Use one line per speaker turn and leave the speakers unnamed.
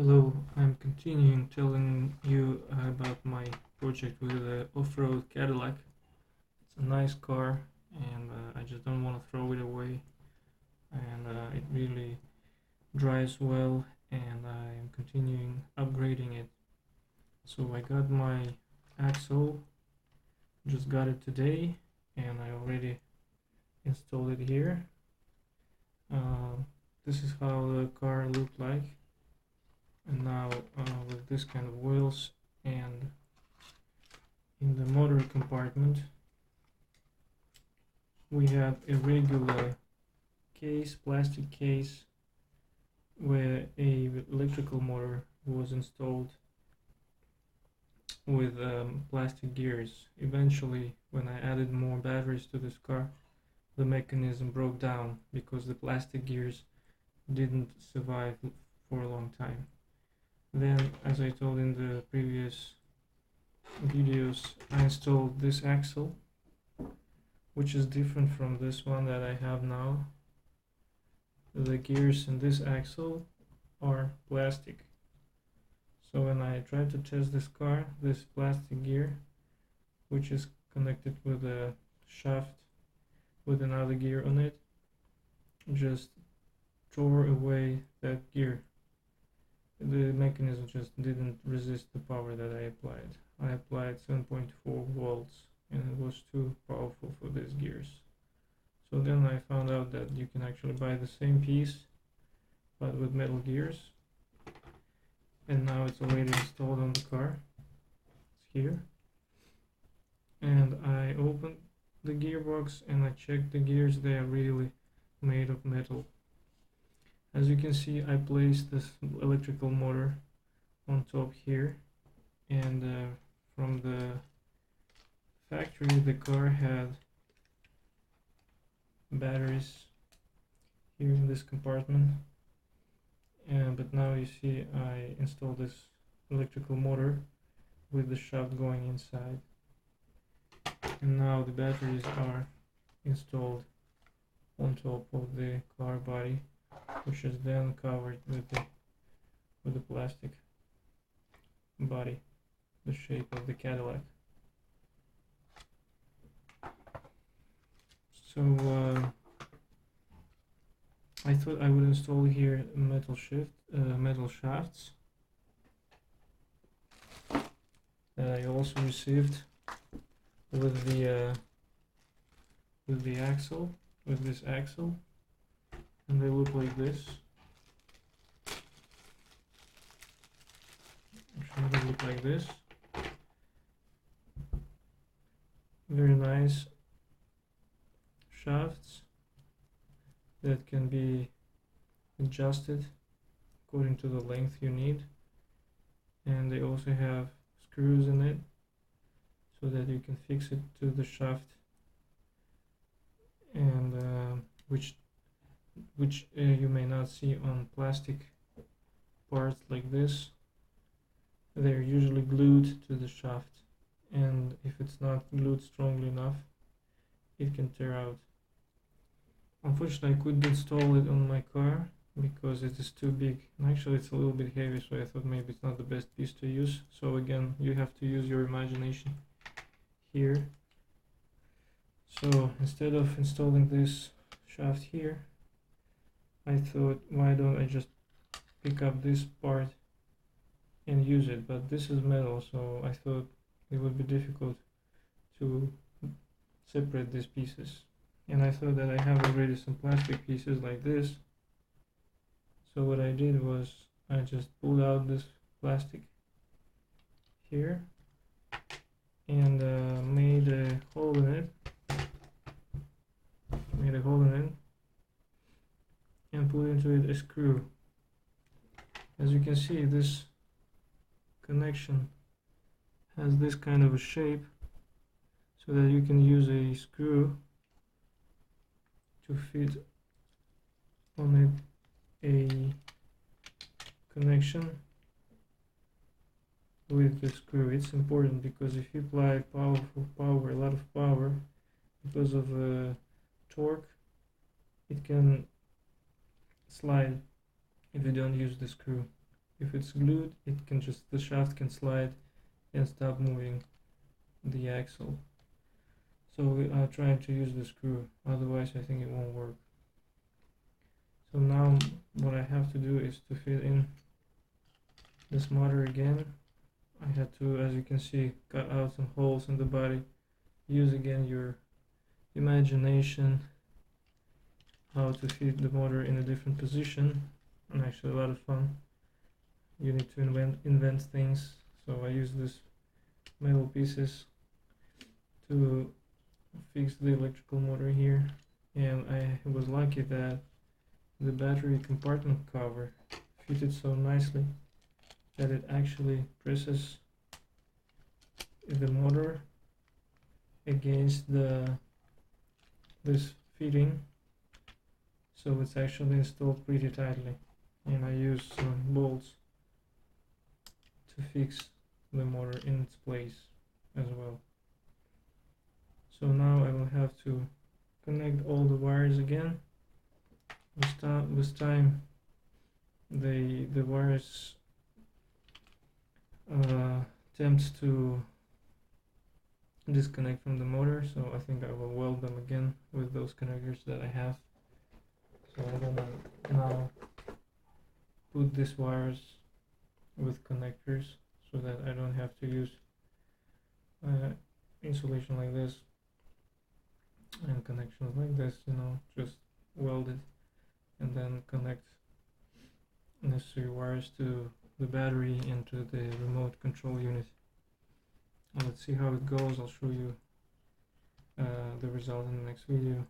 Hello, I'm continuing telling you about my project with the off-road Cadillac. It's a nice car and I just don't want to throw it away, and it really drives well, and I'm continuing upgrading it. So I got my axle, just got it today, and I already installed it here. Uh, this is how the car looked like, and now with this kind of wheels, and in the motor compartment we have a regular case, plastic case, where a electrical motor was installed with plastic gears. Eventually, when I added more batteries to this car, the mechanism broke down because the plastic gears didn't survive for a long time. Then, as I told in the previous videos, I installed this axle, which is different from this one that I have now. The gears in this axle are plastic. So when I tried to test this car, this plastic gear, which is connected with a shaft with another gear on it, just tore away that gear. The mechanism just didn't resist the power that I applied. I applied 7.4 volts and it was too powerful for these gears. So then I found out that you can actually buy the same piece but with metal gears, and now it's already installed on the car. It's here, and I opened the gearbox and I checked the gears. They are really made of metal. As you can see, I placed this electrical motor on top here, and from the factory the car had batteries here in this compartment, but now you see I installed this electrical motor with the shaft going inside, and now the batteries are installed on top of the car body, which is then covered with the plastic body, the shape of the Cadillac. So I thought I would install here metal shafts that I also received with the axle, with this axle, and they look like this. Actually, they look like this. Very nice shafts that can be adjusted according to the length you need, and they also have screws in it so that you can fix it to the shaft, and which you may not see on plastic parts like this. They're usually glued to the shaft, and if it's not glued strongly enough, it can tear out. Unfortunately, I couldn't install it on my car because it is too big, and actually it's a little bit heavy, so I thought maybe it's not the best piece to use. So again, you have to use your imagination here. So instead of installing this shaft here, I thought, why don't I just pick up this part and use it? But this is metal, so I thought it would be difficult to separate these pieces, and I thought that I have already some plastic pieces like this. So what I did was I just pulled out this plastic here and made a hole in it, and put into it a screw. As you can see, this connection has this kind of a shape so that you can use a screw to fit on it a connection with the screw. It's important because if you apply a lot of power, because of torque, it can slide if you don't use the screw. If it's glued, the shaft can slide and stop moving the axle. So I'm trying to use the screw, otherwise I think it won't work. So now what I have to do is to fit in this motor again. I had to, as you can see, cut out some holes in the body. Use again your imagination how to fit the motor in a different position, and actually a lot of fun. You need to invent things. So I use this metal pieces to fix the electrical motor here, and I was lucky that the battery compartment cover fitted so nicely that it actually presses the motor against this fitting, so it's actually installed pretty tightly, and I used some bolts to fix the motor in its place as well. So now I will have to connect all the wires again. This time the wires attempt to disconnect from the motor, so I think I will weld them again with those connectors that I have. So I'm gonna now put these wires with connectors so that I don't have to use insulation like this and connections like this, just weld it and then connect necessary wires to the battery and to the remote control unit. Let's see how it goes. I'll show you the result in the next video.